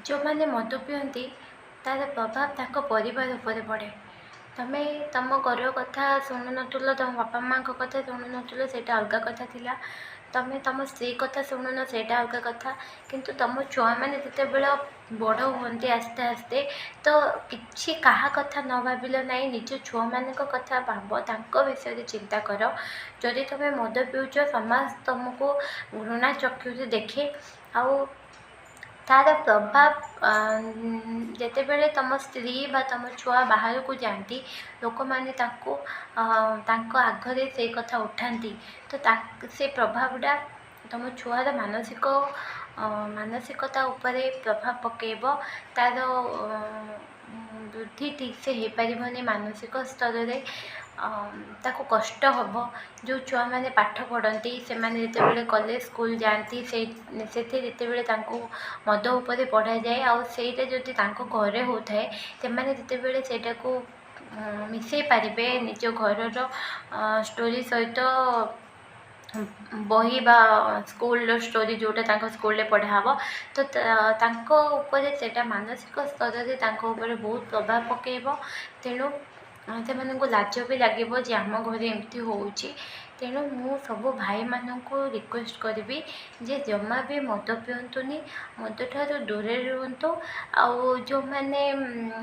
जो मैंने मद पियंती तार प्रभाव ताक परिवार उपर पड़े। तमें तुम घर कथा शुणु नुल, तुम बापा माँ कथा शुणु नुल, से अलग कथा थिला। तमें तुम स्त्री कथा शुणुन से अलग कथा। किंतु तुम छुआ मैंने जिते बड़ हुंती आस्ते आस्ते तो किसी कहा कथा न भाविल ना, निज छुआ मान कथा भाव, तांको विषय चिंता कर। जदि तुम्हें मद पिउच समाज तुमको घृणा चक्षु से देखे। आउ तार प्रभाव जिते बड़े तुम स्त्री बा तुम छुआ बाहर को जाती, लोक मैंने आगे से कथा उठाती, तो से प्रभावटा तुम छुआर मानसिकता उपरे प्रभाव पकेब। तार वृद्धि ठीक से हो पारनी, मानसिक स्तर में ताको कष्ट हम। जो छुआ मैंने पाठ पढ़ती से जिते कॉलेज स्कूल जाती, से जिते मद उपर पढ़ा जाए आईटा जदि घरे होता है, से जिते सेटा को मिसई पारे निज घर स्टोरी सहित बही बा स्कूल स्टोरी जोटा स्कूल पढ़ाब, तो से मानसिक स्तर से बहुत प्रभाव पकेब। तेणु से लाज भी लगे आम घर एमती हो। तेणु मु सब भाई मानक रिक्वेस्ट करी जे जमा भी मद पिंतुनि, मद ठार दूर रुहतु। आउ जो मैंने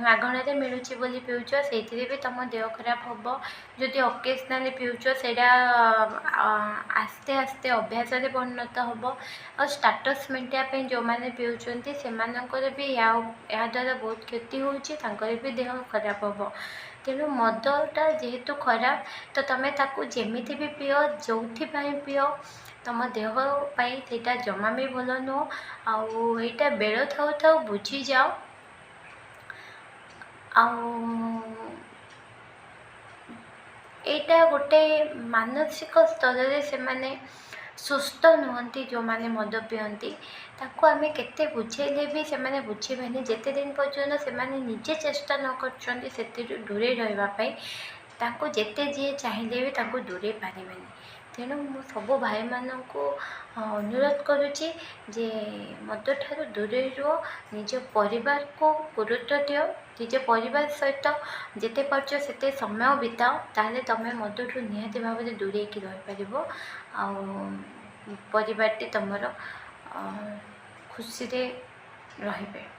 मागणारे मिलूँ बोली पिउच से भी तुम देह खराब हम। जदि ओकेजनाली पिउच से आस्ते आस्ते अभ्यास परिणत हम। और स्टाटस मेंटेन जो मैंने पिउचंती से भी या द्वारा बहुत क्षति होकर भी देह खराब हम। तेणु मदटा जेहेतु खराब, तो तुम्हें ताकू जेमिति भी पिय, जो पिय, तुम देहपाई से जमा भी भल नुह। आईटा बेल थाउ थाउ बुझी जाओ। यहाँ गोटे मानसिक स्तर से माने सुस्थ नुहति, जो मैंने मद पियंती ताको आमे केते बुझेले भी से माने बुझेबेनी। जेते दिन पर्यंत से माने निजे चेष्टा न करछंती से दूरे रहिबापई, ताको जेते जी चाहिए भी ताको दूरे पारिबेनी। तेणु मु सब भाई मानक अनुरोध करुच्ची जे मद ठार दूरे रुह, निज परिवार को गुरुत्व दियो, निज परिवार सहित जिते पार्छ सेते समय बिताओ, ताहले तमें मद ठू निहाती भाव में दूरे की रही पार। परिवारटी तुमर खुशी रे रहिबे।